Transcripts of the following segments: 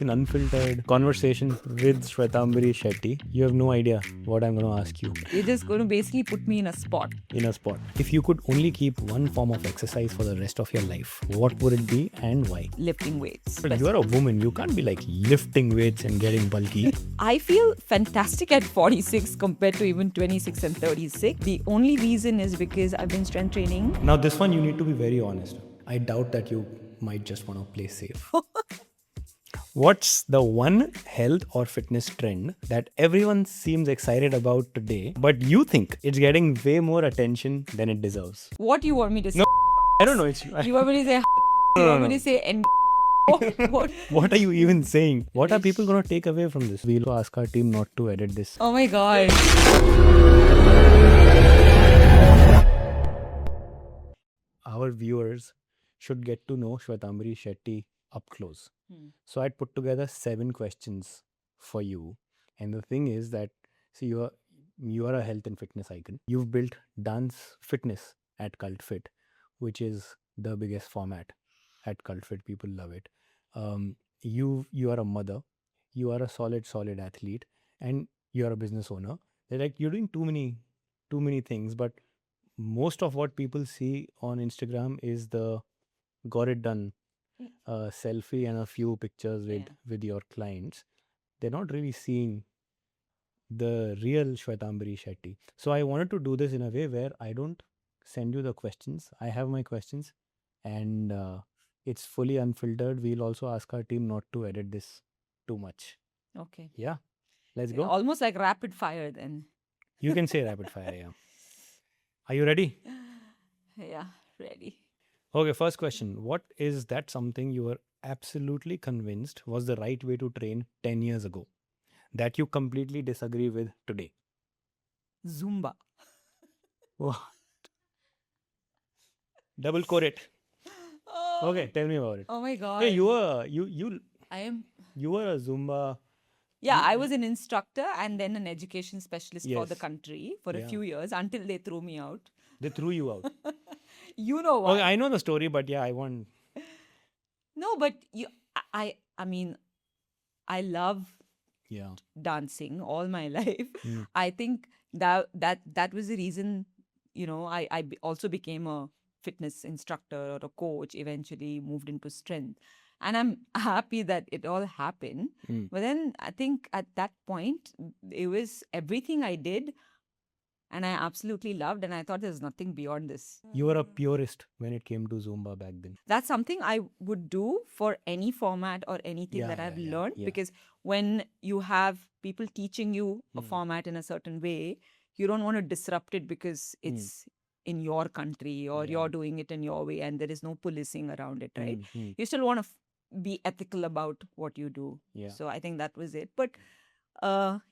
An unfiltered conversation with Shwetambari Shetty. You have no idea what I'm going to ask you. You're just going to basically put me in a spot. In a spot. If you could only keep one form of exercise for the rest of your life, what would it be and why? Lifting weights. But you are a woman. You can't be like lifting weights and getting bulky. I feel fantastic at 46 compared to even 26 and 36. The only reason is because I've been strength training. Now, this one you need to be very honest. I doubt that you might just want to play safe. What's the one health or fitness trend that everyone seems excited about today, but you think it's getting way more attention than it deserves? What do you want me to say? No, I don't know. It's, You want me to say you want me to say what? What are you even saying? What are people going to take away from this? We'll ask our team not to edit this. Oh my god. Our viewers should get to know Shwetambari Shetty up close. So I'd put together 7 questions for you. And the thing is that, see, you are a health and fitness icon. You've built dance fitness at Cult Fit, which is the biggest format at Cult Fit. People love it. You are a mother. You are a solid athlete, and you are a business owner. They're like, you're doing too many things, but most of what people see on Instagram is the got it done selfie and a few pictures with your clients. They're not really seeing the real Shwetambari Shetty. So I wanted to do this in a way where I don't send you the questions. I have my questions, and it's fully unfiltered. We'll also ask our team not to edit this too much. Okay. Yeah, let's go. Almost like rapid fire then. You can say rapid fire. Yeah. Are you ready? Yeah, ready. Okay, first question. What is that something you were absolutely convinced was the right way to train 10 years ago that you completely disagree with today? Zumba. What? Double core it. Oh. Okay, tell me about it. Oh my god. Hey, you were a Zumba. Yeah, I was an instructor and then an education specialist for the Yes. country for a few years until they threw me out. They threw you out. You know what? Okay, I know the story, but yeah, I want. No, but I mean, I love Yeah. dancing all my life. Mm. I think that was the reason, I also became a fitness instructor or a coach, eventually moved into strength. And I'm happy that it all happened. Mm. But then I think at that point, it was everything I did and I absolutely loved, and I thought there's nothing beyond this. You were a purist when it came to Zumba back then. That's something I would do for any format or anything that I've learned, because when you have people teaching you a format in a certain way, you don't want to disrupt it because it's in your country or you're doing it in your way and there is no policing around it, right? You still want to be ethical about what you do. Yeah. So I think that was it. But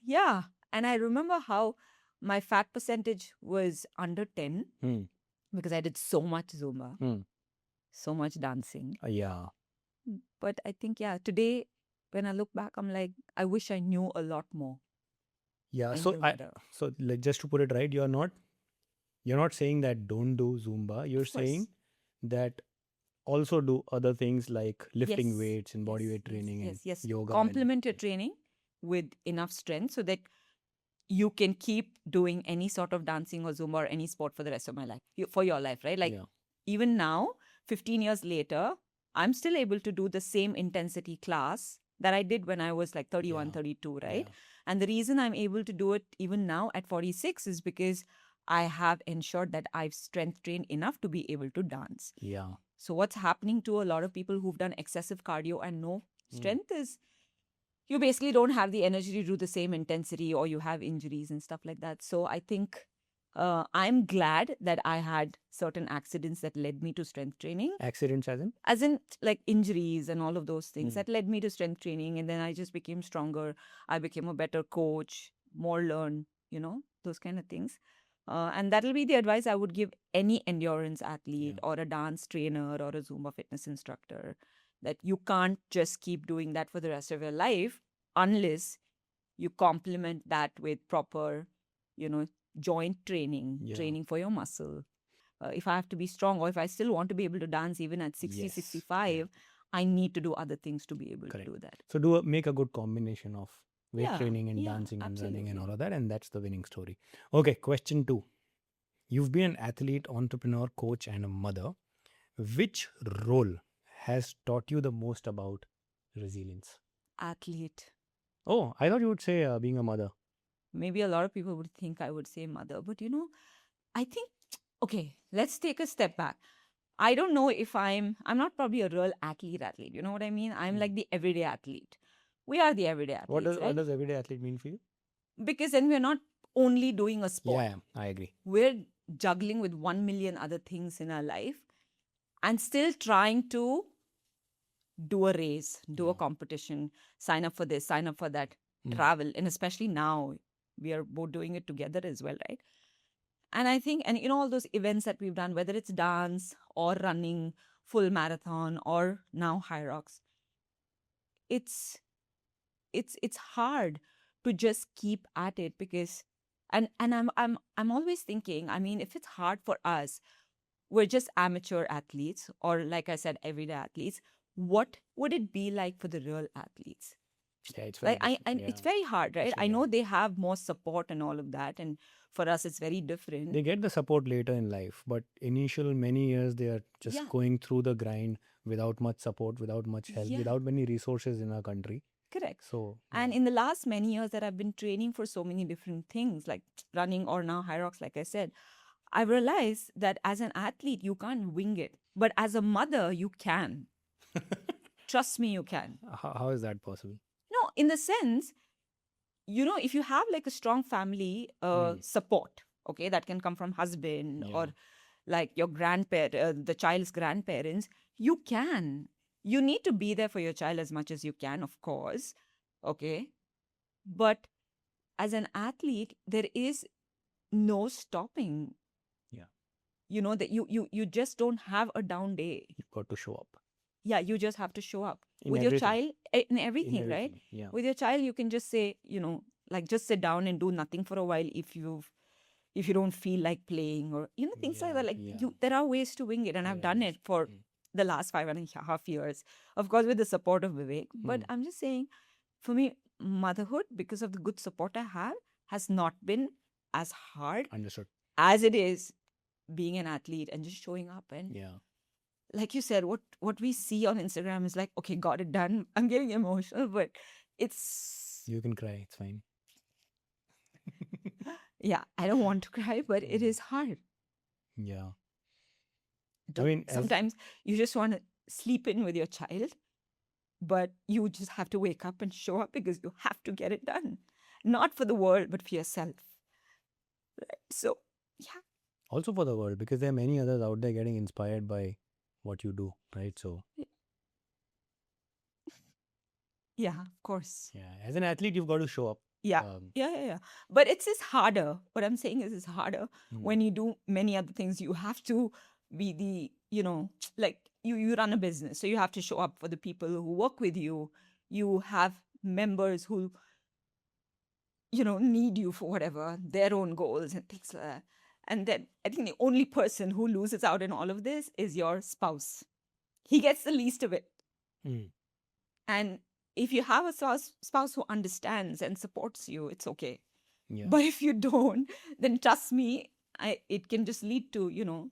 yeah, and I remember how my fat percentage was under 10 because I did so much Zumba, so much dancing. Yeah. But I think, today when I look back, I'm like, I wish I knew a lot more. Yeah. So like, just to put it right, you're not saying that don't do Zumba. You're saying that also do other things like lifting weights and body weight training and yoga. Complement your training with enough strength so that you can keep doing any sort of dancing or Zumba or any sport for the rest of my life, for your life, right? Like even now, 15 years later, I'm still able to do the same intensity class that I did when I was like 31, 32, right? Yeah. And the reason I'm able to do it even now at 46 is because I have ensured that I've strength trained enough to be able to dance. Yeah. So what's happening to a lot of people who've done excessive cardio and no strength is you basically don't have the energy to do the same intensity, or you have injuries and stuff like that. So I think I'm glad that I had certain accidents that led me to strength training. Accidents as in? As in like injuries and all of those things that led me to strength training. And then I just became stronger. I became a better coach, more learned, those kind of things. And that'll be the advice I would give any endurance athlete or a dance trainer or a Zumba fitness instructor, that you can't just keep doing that for the rest of your life unless you complement that with proper, joint training for your muscle. If I have to be strong, or if I still want to be able to dance even at 60, 65, I need to do other things to be able Correct. to do that. So make a good combination of weight Yeah, training and yeah, dancing and running and absolutely. all of that, and that's the winning story. Okay, question 2. You've been an athlete, entrepreneur, coach, and a mother. Which role has taught you the most about resilience? Athlete. Oh, I thought you would say being a mother. Maybe a lot of people would think I would say mother, but I think, okay, let's take a step back. I don't know if I'm not probably a real athlete. You know what I mean? I'm like the everyday athlete. We are the everyday What athletes, does right? everyday athlete mean for you? Because then we're not only doing a sport. Yeah, I agree. We're juggling with 1 million other things in our life and still trying to do a race, do a competition, sign up for this, sign up for that, travel. And especially now, we are both doing it together as well, right? And I think, and all those events that we've done, whether it's dance or running, full marathon, or now High Rocks, it's it's hard to just keep at it because and I'm always thinking, I mean, if it's hard for us, we're just amateur athletes, or like I said, everyday athletes, what would it be like for the real athletes? Yeah, it's very Like different. and Yeah. it's very hard, right? It's I very know hard. they have more support and all of that, and for us it's very different. They get the support later in life, but initial many years they are just Yeah, going through the grind without much support, without much help, yeah, without many resources in our country. correct. So And yeah, in the last many years that I've been training for so many different things, like running or now High Rocks, like I said, I realized that as an athlete, you can't wing it. But as a mother, you can. Trust me, you can. how is that possible? No, in the sense, if you have like a strong family support, okay, that can come from husband Yeah. or like your the child's grandparents, you can. You need to be there for your child as much as you can, of course, okay? But as an athlete, there is no stopping. Yeah. That you just don't have a down day. You've got to show up Yeah, you just have to show up in with your everything. child in everything, right? Yeah. With your child, you can just say, like just sit down and do nothing for a while if you don't feel like playing or things like Yeah. that. Like Yeah. there are ways to wing it, and I've There are done ways it for the last 5.5 years, of course, with the support of Vivek. But I'm just saying, for me, motherhood, because of the good support I have, has not been as hard Understood. as it is being an athlete and just showing up. And Yeah. like you said, what we see on Instagram is like, okay, got it done. I'm getting emotional, but it's You can cry. It's fine. yeah, I don't want to cry, but it is hard. Yeah. I mean, Sometimes you just want to sleep in with your child, but you just have to wake up and show up because you have to get it done. Not for the world, but for yourself. Right? So, yeah. Also for the world, because there are many others out there getting inspired by what you do, right? So Yeah, of course. yeah, as an athlete, you've got to show up. Yeah. Yeah. But it's just harder. What I'm saying is it's harder when you do many other things. You have to be like you run a business. So you have to show up for the people who work with you. You have members who, need you for whatever, their own goals and things like that. And then I think the only person who loses out in all of this is your spouse. He gets the least of it. And if you have a spouse who understands and supports you, it's okay. Yeah. But if you don't, then trust me, it can just lead to,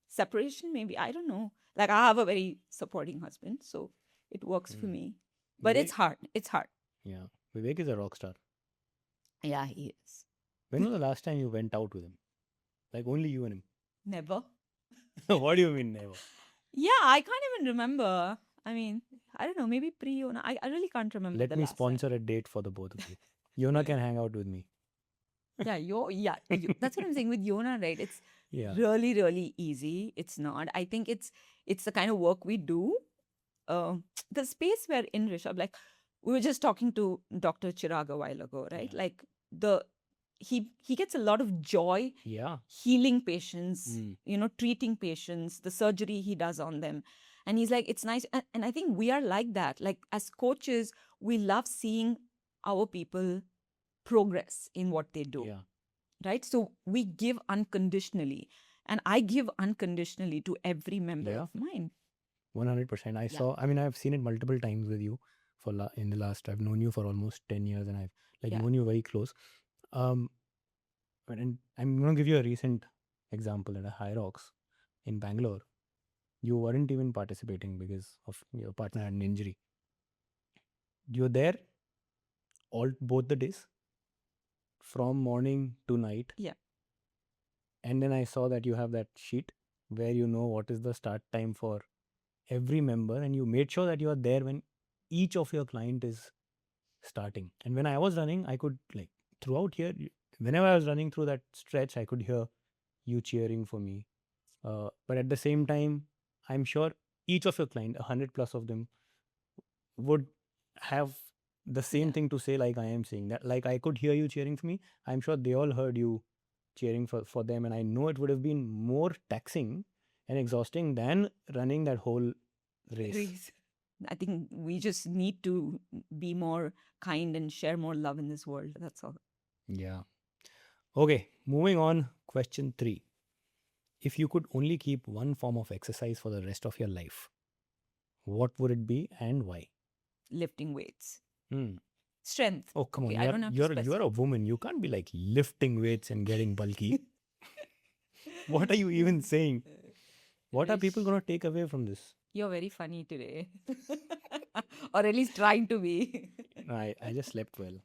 separation maybe. I don't know. Like I have a very supporting husband, so it works for me. But it's hard. It's hard. Yeah. Vivek is a rock star. Yeah, he is. When was the last time you went out with him? Like only you and him? Never. What do you mean never? Yeah, I can't even remember. I mean, I don't know, maybe pre-Yona. I really can't remember. Let the me last time. sponsor a date for the both of you. Yona can hang out with me. Yeah, that's what I'm saying with Yona, right? It's Yeah. really, really easy. It's not. I think it's the kind of work we do. The space we're in, Rishabh, like we were just talking to Dr. Chirag a while ago, right? Yeah. Like he gets a lot of joy healing patients, treating patients, the surgery he does on them. And he's like, it's nice. And I think we are like that. Like as coaches, we love seeing our people progress in what they do. Yeah. Right? So we give unconditionally. And I give unconditionally to every member of mine. 100%. I Yeah. saw, I mean, I've seen it multiple times with you in the last, I've known you for almost 10 years and I've like Yeah. known you very close. Um, and I'm going to give you a recent example at a High Rocks in Bangalore. You weren't even participating because of your partner had an injury. You're there both the days from morning to night. Yeah. And then I saw that you have that sheet where you know what is the start time for every member, and you made sure that you are there when each of your client is starting. And when I was running, I could like throughout here, whenever I was running through that stretch, I could hear you cheering for me. But at the same time, I'm sure each of your client, 100 plus of them, would have the same Yeah. thing to say like I am saying that. Like I could hear you cheering for me. I'm sure they all heard you cheering for them, and I know it would have been more taxing and exhausting than running that whole race. Race. I think we just need to be more kind and share more love in this world. That's all. Yeah. Okay, moving on. Question 3. If you could only keep one form of exercise for the rest of your life, what would it be and why? Lifting weights. Hmm. Strength. Oh, come Okay, on. I don't have to You're a woman. You can't be like lifting weights and getting bulky. What are you even saying? What are people going to take away from this? You're very funny today. Or at least trying to be. I just slept well.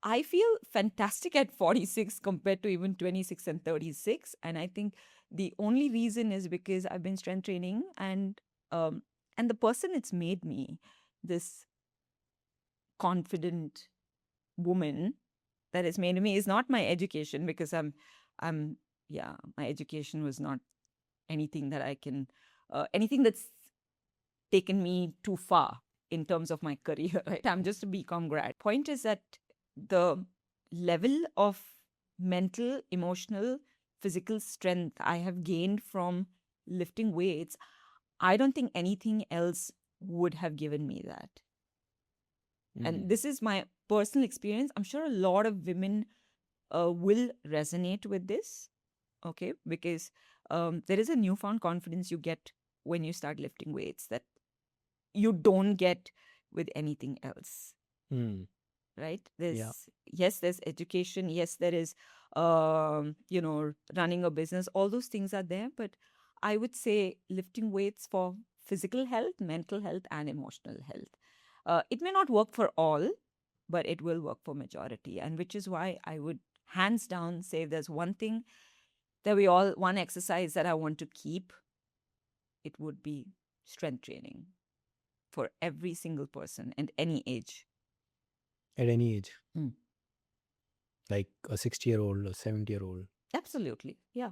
I feel fantastic at 46 compared to even 26 and 36. And I think the only reason is because I've been strength training um and the person it's made me, this confident woman that has made me, is not my education, because I'm yeah, my education was not anything that I can anything that's taken me too far in terms of my career, right? I'm just a BCom grad. Point is that the level of mental, emotional, physical strength I have gained from lifting weights, I don't think anything else would have given me that. And this is my personal experience. I'm sure a lot of women will resonate with this, okay? Because there is a newfound confidence you get when you start lifting weights that you don't get with anything else. Right? There's education. Yes, there is, running a business. All those things are there. But I would say lifting weights for physical health, mental health, and emotional health. It may not work for all, but it will work for majority. And which is why I would hands down say there's one thing that one exercise that I want to keep, it would be strength training for every single person and any age. At any age. Like a 60-year-old or 70-year-old. Absolutely. Yeah.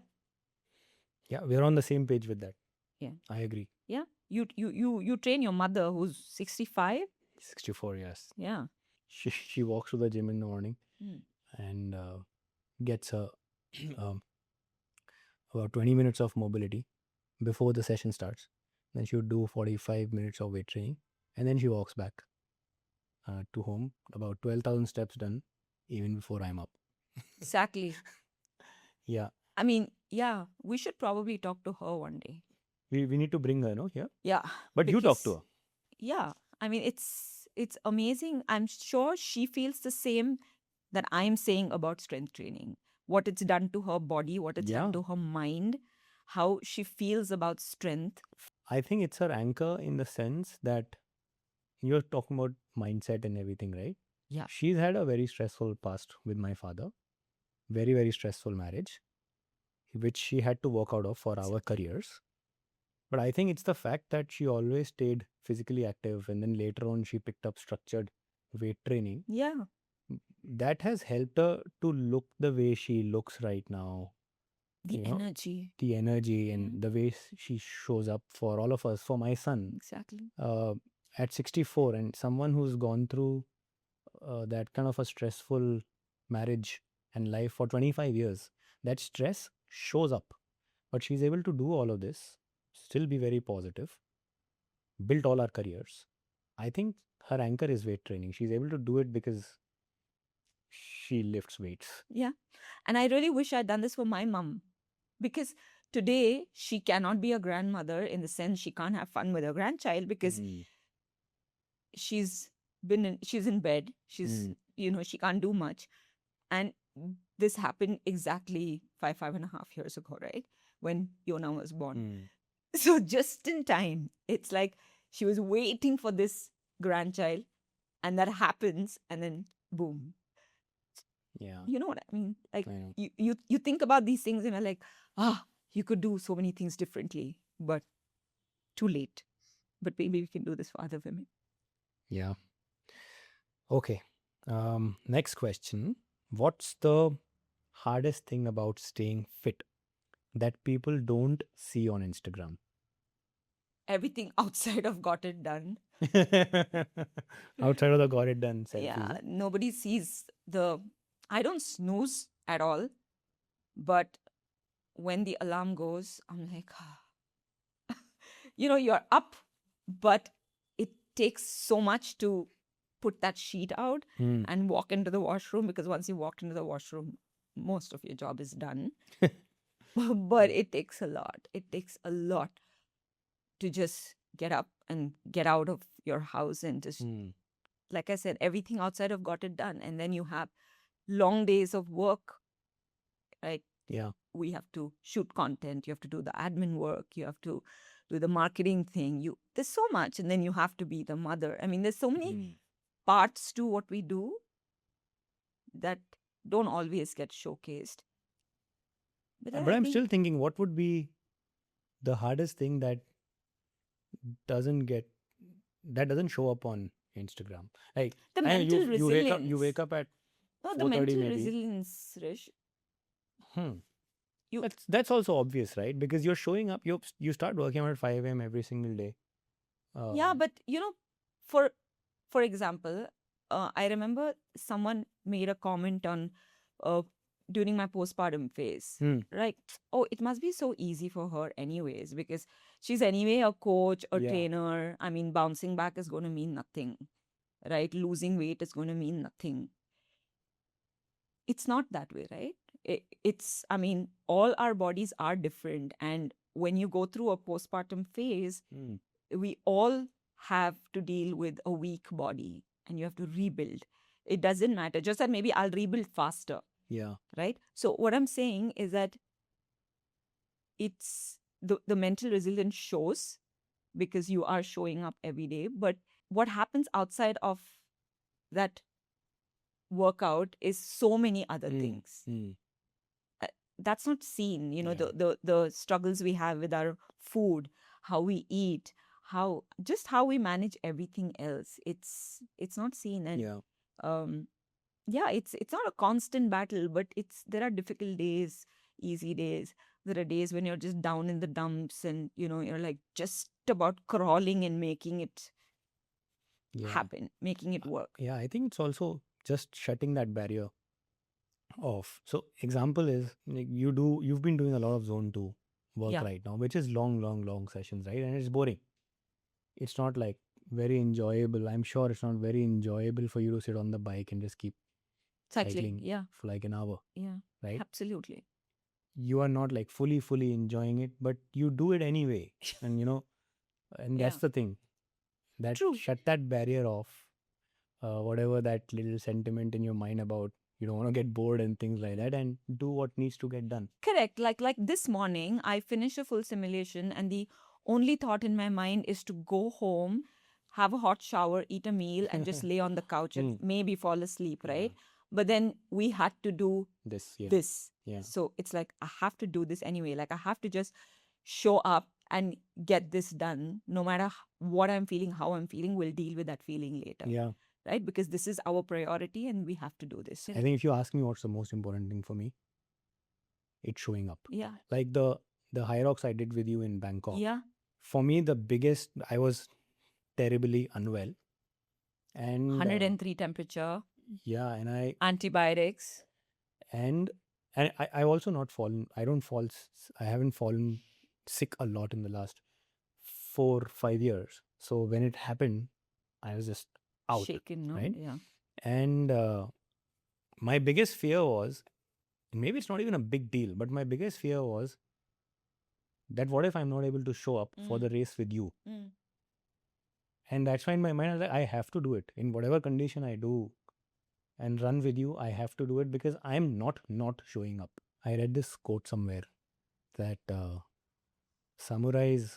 Yeah, we're on the same page with that. Yeah. I agree. Yeah. You train your mother who's 65? 64, yes. Yeah. She walks to the gym in the morning and gets about 20 minutes of mobility before the session starts. Then she would do 45 minutes of weight training, and then she walks back to home, about 12,000 steps done even before I'm up. Exactly. Yeah. I mean, yeah, we should probably talk to her one day. We need to bring her, no? Here? Yeah. But you talk to her. Yeah. I mean, it's amazing. I'm sure she feels the same that I'm saying about strength training. What it's done to her body, what it's done to her mind, how she feels about strength. I think it's her anchor in the sense that you're talking about mindset and everything, right? Yeah. She's had a very stressful past with my father. Very, very stressful marriage, which she had to walk out of for our careers. But I think it's the fact that she always stayed physically active, and then later on she picked up structured weight training. Yeah. That has helped her to look the way she looks right now. The energy. The energy and the way she shows up for all of us, for my son. Exactly. At 64, and someone who's gone through that kind of a stressful marriage and life for 25 years, that stress shows up. But she's able to do all of this, still be very positive, built all our careers. I think her anchor is weight training. She's able to do it because she lifts weights. Yeah. And I really wish I'd done this for my mom, because Today, she cannot be a grandmother in the sense she can't have fun with her grandchild because she's she's in bed. She's, she can't do much. And this happened exactly 5.5 years ago, right? When Yona was born. So just in time, it's like she was waiting for this grandchild, and that happens, and then boom. Yeah. You know what I mean? Like I know. you think about these things and you're like, you could do so many things differently, but too late. But maybe we can do this for other women. Yeah. Okay. Next question. What's the hardest thing about staying fit that people don't see on Instagram? Everything outside of got it done. Outside of the got it done selfies. Yeah, nobody sees I don't snooze at all, but when the alarm goes, I'm like, you're up, but it takes so much to put that sheet out and walk into the washroom, because once you walk into the washroom, most of your job is done. But it takes a lot. It takes a lot to just get up and get out of your house and just, like I said, everything outside of got it done. And then you have long days of work, right? Yeah. We have to shoot content. You have to do the admin work. You have to do the marketing thing. There's so much. And then you have to be the mother. I mean, there's so many parts to what we do that don't always get showcased. But I'm still thinking, what would be the hardest thing that doesn't show up on Instagram? Like the mental resilience. You wake up at the mental resilience, Rish. That's also obvious, right? Because you're showing up, you start working out at 5 a.m. every single day. Yeah, but for example, I remember someone made a comment on during my postpartum phase, right? Oh, it must be so easy for her anyways, because she's anyway a coach, a trainer. I mean, bouncing back is going to mean nothing, right? Losing weight is going to mean nothing. It's not that way, right? I mean, all our bodies are different. And when you go through a postpartum phase, we all have to deal with a weak body and you have to rebuild. It doesn't matter. Just that maybe I'll rebuild faster. Yeah. Right? So what I'm saying is that it's the mental resilience shows because you are showing up every day. But what happens outside of that workout is so many other things. That's not seen. The struggles we have with our food, how we eat, how we manage everything else. It's not seen. And it's not a constant battle, but there are difficult days, easy days. There are days when you're just down in the dumps and you're like just about crawling and making it happen, making it work. Yeah, I think it's also just shutting that barrier off. So example is, like, you've been doing a lot of zone 2 work right now, which is long sessions, right? And it's boring. It's not like very enjoyable. I'm sure it's not very enjoyable for you to sit on the bike and just keep cycling for like an hour. Yeah. Right? Absolutely. You are not like fully enjoying it, but you do it anyway. And and that's the thing. That shut that barrier off. Whatever that little sentiment in your mind about you don't want to get bored and things like that, and do what needs to get done. Correct. Like this morning, I finished a full simulation and the only thought in my mind is to go home, have a hot shower, eat a meal, and just lay on the couch and maybe fall asleep, right? But then we had to do this. Yeah. So it's like, I have to do this anyway. Like I have to just show up and get this done. No matter what I'm feeling, how I'm feeling, we'll deal with that feeling later. Yeah. Right? Because this is our priority and we have to do this. I think if you ask me what's the most important thing for me, it's showing up. Yeah. Like the high rocks I did with you in Bangkok. Yeah. For me, I was terribly unwell. And 103 temperature. Yeah. And antibiotics. And I also not fallen. I haven't fallen sick a lot in the last 4-5 years. So when it happened, I was just out. Shaken, no? Right? Yeah. And my biggest fear was, maybe it's not even a big deal, but my biggest fear was that what if I'm not able to show up for the race with you? And that's why in my mind I was like, I have to do it in whatever condition I do and run with you. I have to do it because I'm not showing up. I read this quote somewhere that samurais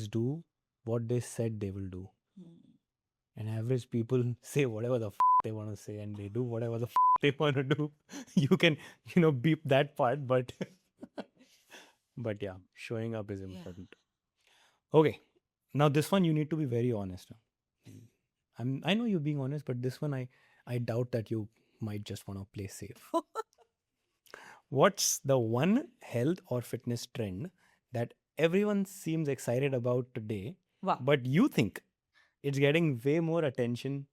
do what they said they will do, and average people say whatever the they want to say, and they do whatever the they want to do. You can beep that part, but but yeah, showing up is important. Okay, now this one you need to be very honest. I know you're being honest, but this one I doubt that you might just want to play safe. What's the one health or fitness trend that everyone seems excited about today, Wow. but you think it's getting way more attention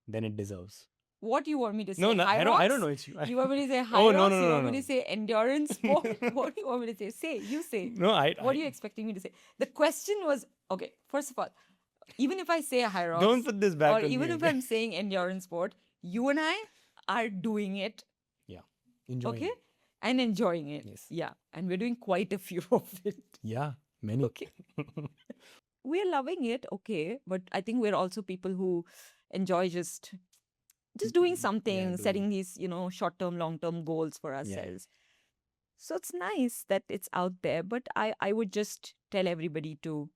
than it deserves? What do you want me to say? No, high I rocks? don't know. It's you. You want me to say high Oh, rocks? no, no, You no, want no. me to say endurance sport? What do you want me to say? Say, you say. No, What are you expecting me to say? The question was, okay, first of all, even if I say high rocks, Don't put this back or on even me if again. I'm saying endurance sport, you and I are doing it, Yeah, enjoying okay, it. and enjoying it. Yes. Yeah, and we're doing quite a few of it. Yeah, many. Okay. We're loving it, okay, but I think we're also people who enjoy just doing something, doing. setting these, short-term, long-term goals for Yeah. ourselves. So it's nice that it's out there, but I would just tell everybody to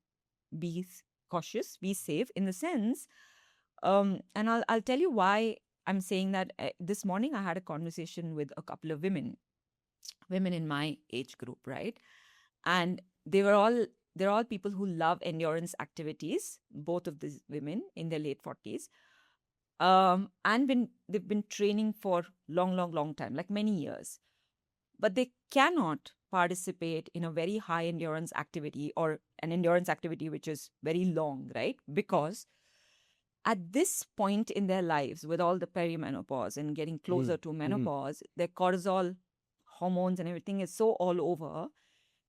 be cautious, be safe in the sense, and I'll tell you why I'm saying that. This morning I had a conversation with a couple of women in my age group, right? And they're all people who love endurance activities, both of these women in their late 40s. And they've been training for long time, like many years, but they cannot participate in a very high endurance activity or an endurance activity which is very long, right? Because at this point in their lives, with all the perimenopause and getting closer to menopause, their cortisol hormones and everything is so all over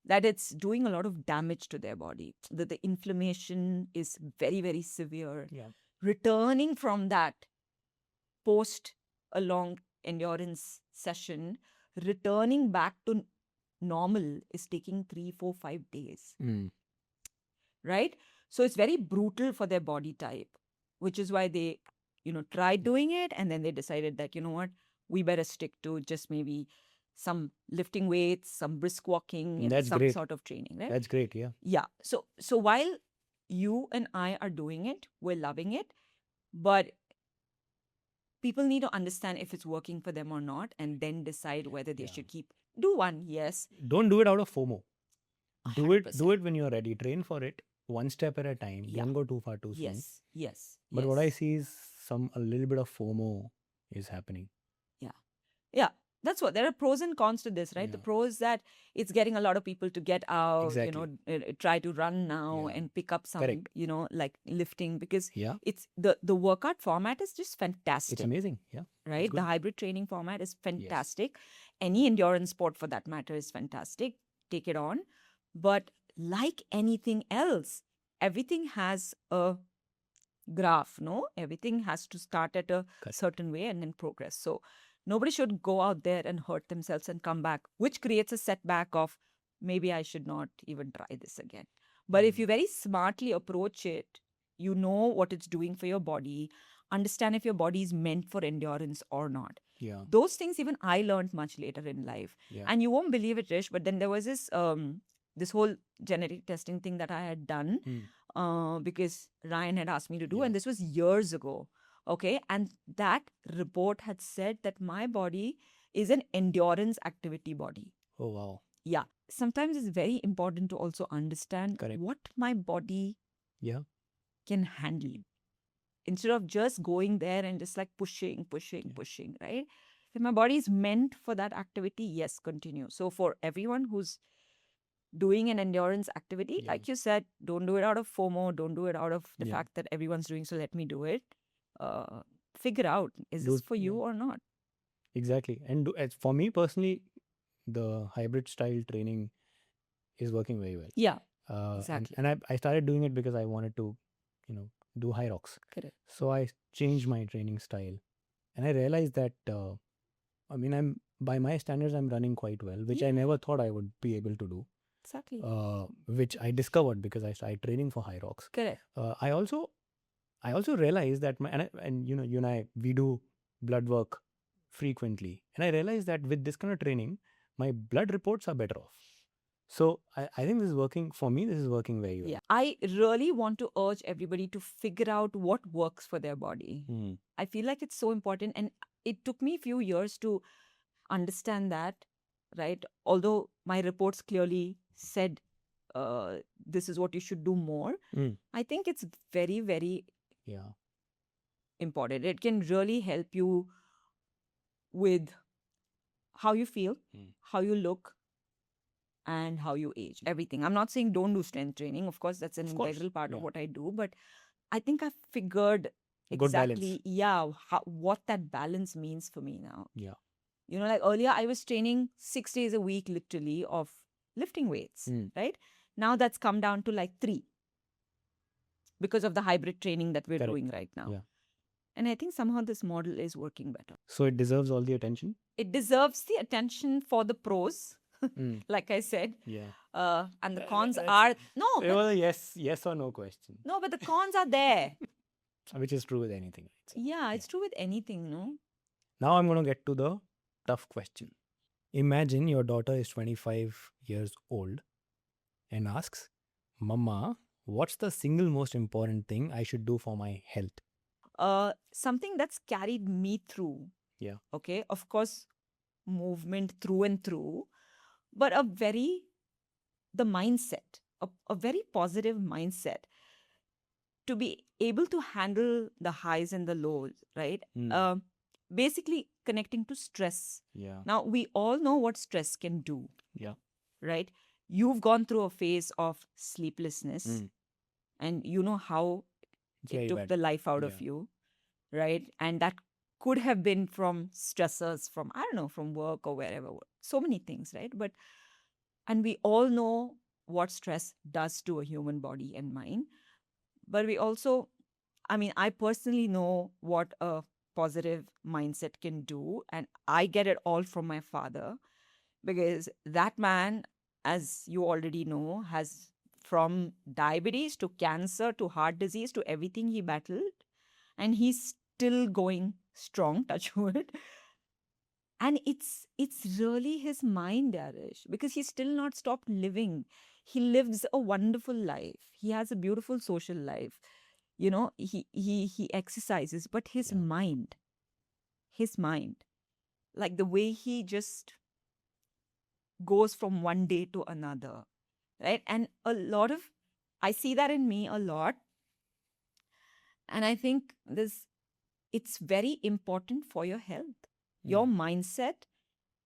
that it's doing a lot of damage to their body. That the inflammation is very severe. Yeah. Returning from that post a long endurance session, returning back to normal is taking 3, 4, 5 days. Right? So it's very brutal for their body type, which is why they, tried doing it, and then they decided that, you know what, we better stick to just maybe some lifting weights, some brisk walking, and That's some great. sort of training, right? That's great, yeah. Yeah. So while you and I are doing it, we're loving it, but people need to understand if it's working for them or not, and then decide whether they should do one. Yes. Don't do it out of FOMO. Do it 100%. when you're ready. Train for it one step at a time. Yeah. Don't go too far too soon. Yes. But what I see is a little bit of FOMO is happening. Yeah. That's what, there are pros and cons to this, right? Yeah. The pros that it's getting a lot of people to get out, Exactly. try to run now Yeah. and pick up some, Correct. like lifting, because Yeah. it's the workout format is just fantastic. It's amazing. Yeah. Right? The hybrid training format is fantastic. Any endurance sport for that matter is fantastic. Take it on. But like anything else, everything has a graph, no? Everything has to start at a certain way and then progress. So nobody should go out there and hurt themselves and come back, which creates a setback of maybe I should not even try this again. But if you very smartly approach it, you know what it's doing for your body, understand if your body is meant for endurance or not. Yeah. Those things even I learned much later in life. Yeah. And you won't believe it, Rish, but then there was this whole genetic testing thing that I had done because Ryan had asked me to do, and this was years ago. Okay. And that report had said that my body is an endurance activity body. Oh, wow. Yeah. Sometimes it's very important to also understand what my body can handle. Instead of just going there and just like pushing, right? If my body is meant for that activity, yes, continue. So for everyone who's doing an endurance activity, like you said, don't do it out of FOMO, don't do it out of the fact that everyone's doing, so let me do it. Figure out, is this for you or not? Exactly. And for me personally, the hybrid style training is working very well. Yeah, exactly. And I started doing it because I wanted to, do high rocks. Correct. So I changed my training style, and I realized that I'm by my standards I'm running quite well, which I never thought I would be able to do. Exactly. which I discovered because I started training for high rocks. Correct. I also realized that and you and I, we do blood work frequently, and I realized that with this kind of training, my blood reports are better off. So I think this is working for me. This is working very well. Yeah. I really want to urge everybody to figure out what works for their body. I feel like it's so important, and it took me a few years to understand that, right? Although my reports clearly said this is what you should do more, I think it's very, very Yeah. important. It can really help you with how you feel, how you look, and how you age. Everything. I'm not saying don't do strength training. Of course, that's an Of course, integral part of yeah. what I do. But I think I've figured Good balance. exactly, what that balance means for me now. Yeah. You know, like earlier, I was training 6 days a week, literally, of lifting weights, right? Now that's come down to like 3 because of the hybrid training that we're Correct. doing right now. Yeah. And I think somehow this model is working better. So it deserves all the attention. It deserves the attention for the pros, like I said. Yeah. And the cons are no, It but, was a yes or no question, no, but the cons are there. which is true with anything. I'd say. Yeah, it's true with anything, no? Now I'm going to get to the tough question. Imagine your daughter is 25 years old and asks, Mama, what's the single most important thing I should do for my health? Something that's carried me through. Yeah. Okay, of course, movement through and through, but the mindset, a very positive mindset to be able to handle the highs and the lows, right? Basically connecting to stress. Yeah. Now, we all know what stress can do, Yeah. right? You've gone through a phase of sleeplessness, and you know how It's it very took bad. the life out of you, right? And that could have been from stressors from, I don't know, from work or wherever. So many things, right? And we all know what stress does to a human body and mind. But we also, I mean, I personally know what a positive mindset can do. And I get it all from my father, because that man, as you already know, has from diabetes to cancer to heart disease to everything he battled. And he's still going strong, touch wood. And it's really his mind, Arish, because he's still not stopped living. He lives a wonderful life. He has a beautiful social life. You know, he exercises, but his mind, like the way he just goes from one day to another, right? And I see that in me a lot. And I think it's very important for your health. Your mindset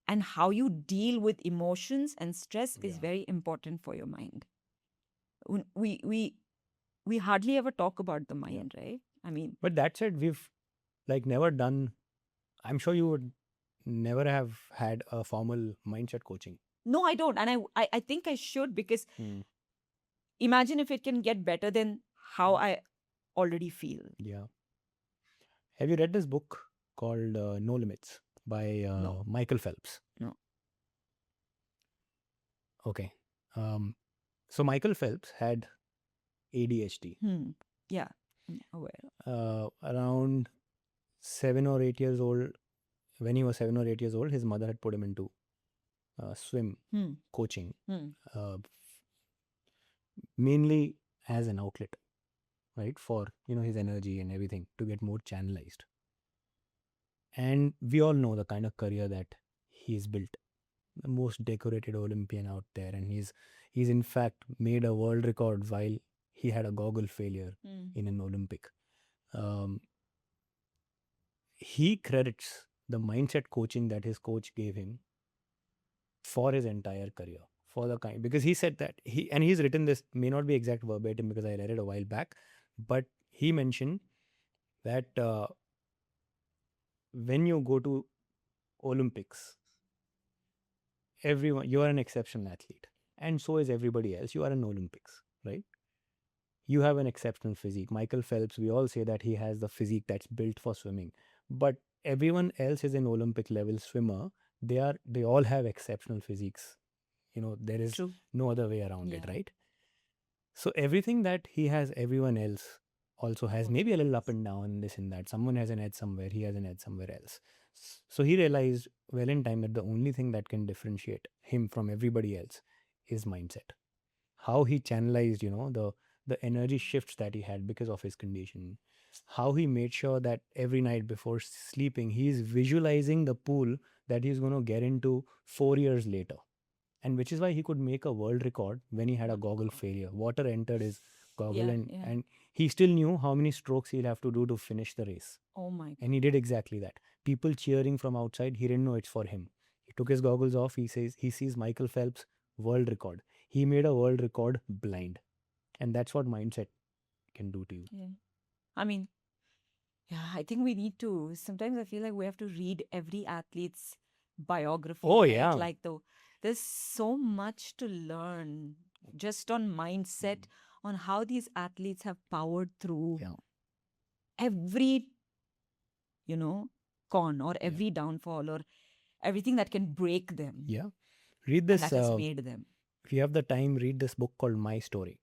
and how you deal with emotions and stress is very important for your mind. We hardly ever talk about the mind, right? I mean, but that said, we've never done. I'm sure you would never have had a formal mindset coaching. no, I don't, and I think I should, because imagine if it can get better than how I already feel. Yeah. Have you read this book called No Limits by No. Michael Phelps? No. Okay. So Michael Phelps had ADHD. Yeah. Aware. Around 7 or 8 years old, when he was 7 or 8 years old, his mother had put him into swim coaching, mainly as an outlet, right, for his energy and everything to get more channelized. And we all know the kind of career that he's built, the most decorated Olympian out there, and he's in fact made a world record while he had a goggle failure in an Olympic. He credits the mindset coaching that his coach gave him for his entire career, for the kind, because he said that he's written this, may not be exact verbatim because I read it a while back, but he mentioned that when you go to Olympics, you are an exceptional athlete, and so is everybody else. You are in Olympics, right? You have an exceptional physique. Michael Phelps, we all say that he has the physique that's built for swimming, but everyone else is an Olympic level swimmer. They all have exceptional physiques, there is True. no other way around it, Yeah. right? So everything that he has, everyone else also has, Also maybe a little up has. and down, this and that. Someone has an edge somewhere, he has an edge somewhere else. So he realized well in time that the only thing that can differentiate him from everybody else is mindset. How he channelized, the energy shifts that he had because of his condition. How he made sure that every night before sleeping, he's visualizing the pool that he's going to get into 4 years later, and which is why he could make a world record when he had a My goggle God. failure. Water entered his goggle, Yeah, and yeah. and he still knew how many strokes he'll have to do to finish the race, Oh my and he God. did exactly that. People cheering from outside, he didn't know it's for him. He took his goggles off. He sees Michael Phelps world record. He made a world record blind, and that's what mindset can do to you. Yeah. I mean, yeah, I think we need to. Sometimes I feel like we have to read every athlete's biography, Oh right? yeah, Like there's so much to learn just on mindset, on how these athletes have powered through yeah, every, you know, con or yeah, every downfall or everything that can break them yeah. Read and this. that has made them. If you have the time, read this book called My Story,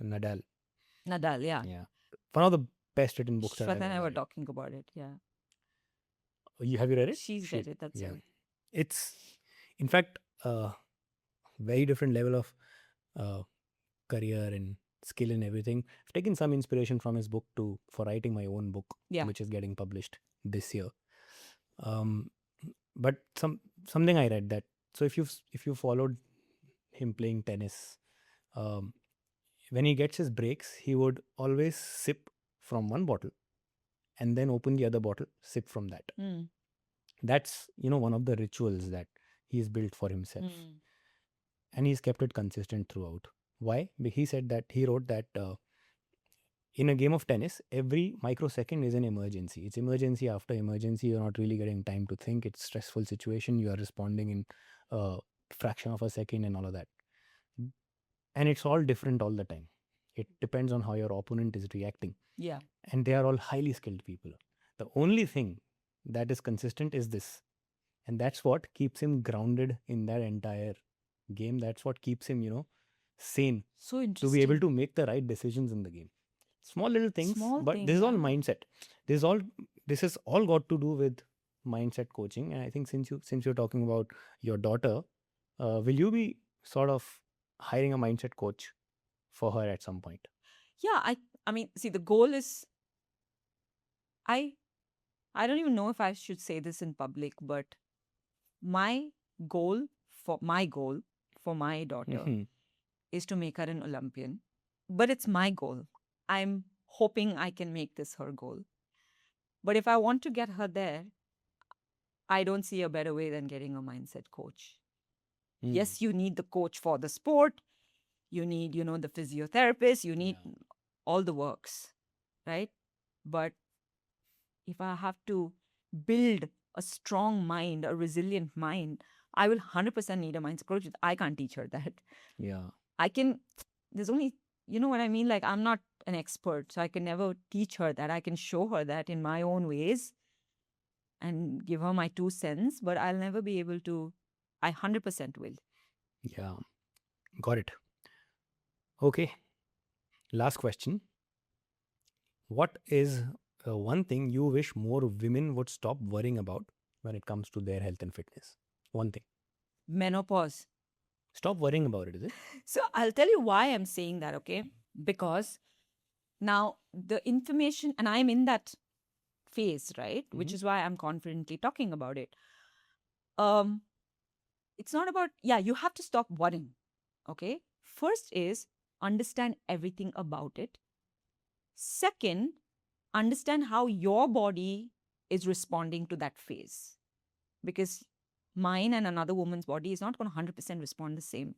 Nadal. Nadal, yeah. Yeah, one of the best written books that I've Shweta and I ever were read. talking about it. Yeah. Have you read it? She's read it. That's Yeah. right. It's, in fact, a very different level of uh, career and skill and everything. I've taken some inspiration from his book for writing my own book, Yeah. which is getting published this year. But something I read that, so if you followed him playing tennis, um, when he gets his breaks, he would always sip from one bottle and then open the other bottle, sip from that. Mm. That's one of the rituals that he's built for himself, Mm. and he's kept it consistent throughout. Why? He wrote that in a game of tennis, every microsecond is an emergency. It's emergency after emergency. You're not really getting time to think. It's stressful situation. You are responding in a fraction of a second and all of that, and it's all different all the time. It depends on how your opponent is reacting, Yeah. and they are all highly skilled people. The only thing that is consistent is this, and that's what keeps him grounded in that entire game. That's what keeps him sane, So to be able interesting. to make the right decisions in the game. Small little things, Small but thing, this is all yeah. mindset. This is all got to do with mindset coaching. And I think since you're talking about your daughter, will you be sort of hiring a mindset coach for her at some point? Yeah, I mean, see, the goal is I I don't even know if I should say this in public, but my goal my daughter Mhm. is to make her an Olympian. But it's my goal. I'm hoping I can make this her goal. But if I want to get her there, I don't see a better way than getting a mindset coach. Mm. Yes, you need the coach for the sport. You need, the physiotherapist. You need Yeah. all the works, right? But if I have to build a strong mind, a resilient mind, I will 100% need a mindset coach. I can't teach her that. Yeah. I can, there's only, you know what I mean? Like, I'm not an expert, so I can never teach her that. I can show her that in my own ways and give her my 2 cents, but I'll never be able to. I 100% will. Yeah. Got it. Okay. Last question. What is one thing you wish more women would stop worrying about when it comes to their health and fitness? One thing. Menopause. Stop worrying about it, is it? So I'll tell you why I'm saying that, okay? Because now the information, and I'm in that phase, right? Which Mhm. is why I'm confidently talking about it. Um, it's not about, yeah, you have to stop worrying, okay? First is understand everything about it. Second, understand how your body is responding to that phase. Because mine and another woman's body is not going to 100% respond the same.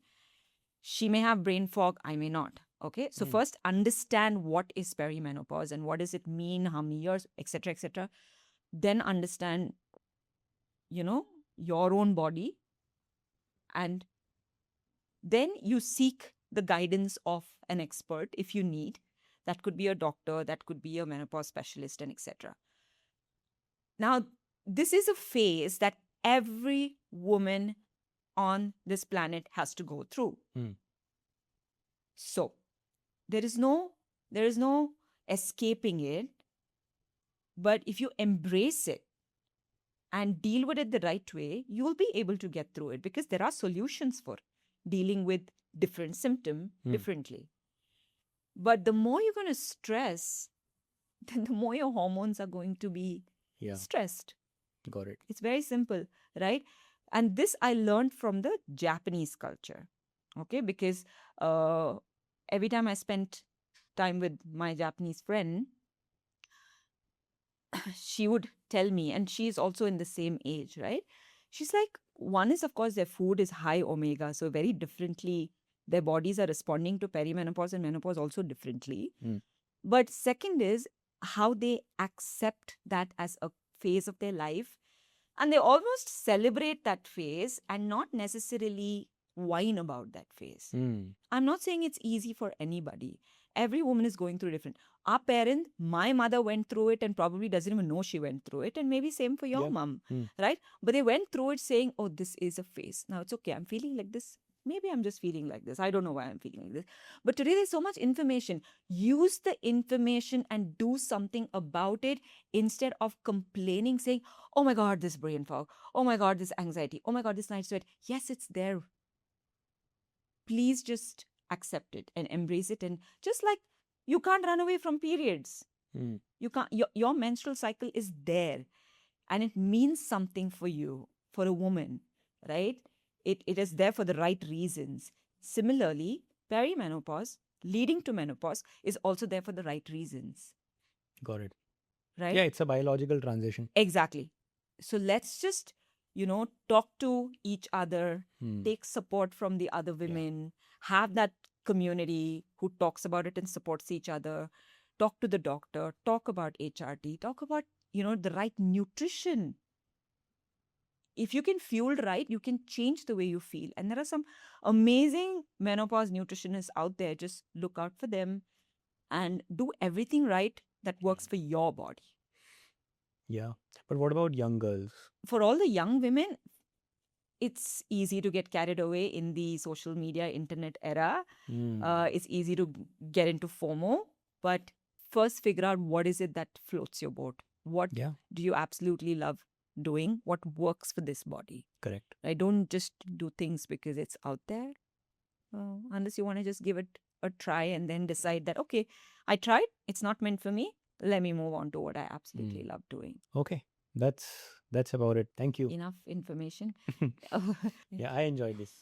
She may have brain fog, I may not. Okay. So, Mm. first, understand what is perimenopause and what does it mean, how many years, etc., etc. Then understand, your own body. And then you seek the guidance of an expert if you need. That could be a doctor, that could be a menopause specialist, and etc. Now, this is a phase that every woman on this planet has to go through. Hmm. So there is no escaping it. But if you embrace it and deal with it the right way, you will be able to get through it, because there are solutions for dealing with different symptom differently. But the more you're going to stress, then the more your hormones are going to be stressed. Got it. It's very simple, right? And this I learned from the Japanese culture, okay? Because every time I spent time with my Japanese friend, she would tell me, and she's also in the same age, right? She's like, one is, of course, their food is high omega, so very differently their bodies are responding to perimenopause and menopause also differently. But second is how they accept that as a phase of their life, and they almost celebrate that phase and not necessarily whine about that phase. I'm not saying it's easy for anybody. Every woman is going through different. Our parent, my mother went through it and probably doesn't even know she went through it, and maybe same for your mom, right? But they went through it saying, oh, this is a phase. Now it's okay. I'm feeling like this. Maybe I'm just feeling like this. I don't know why I'm feeling like this. But today there's so much information. Use the information and do something about it instead of complaining, saying, oh my God, this brain fog. Oh my God, this anxiety. Oh my God, this night sweat. Yes, it's there. Please just accept it and embrace it. And just like you can't run away from periods. You can't, your menstrual cycle is there and it means something for you, for a woman, right? It is there for the right reasons. Similarly, perimenopause leading to menopause is also there for the right reasons. Got it. Right? Yeah, it's a biological transition. Exactly. So let's just, talk to each other, take support from the other women, have that community who talks about it and supports each other. Talk to the doctor, talk about HRT, talk about, the right nutrition. If you can fuel right, you can change the way you feel. And there are some amazing menopause nutritionists out there. Just look out for them and do everything right that works for your body. Yeah. But what about young girls? For all the young women, it's easy to get carried away in the social media, internet era. It's easy to get into FOMO. But first figure out what is it that floats your boat. What do you absolutely love doing? What works for this body? Correct. I don't just do things because it's out there. Unless you want to just give it a try and then decide that, okay, I tried, it's not meant for me. Let me move on to what I absolutely love doing. Okay. That's about it. Thank you. Enough information. Yeah, I enjoyed this.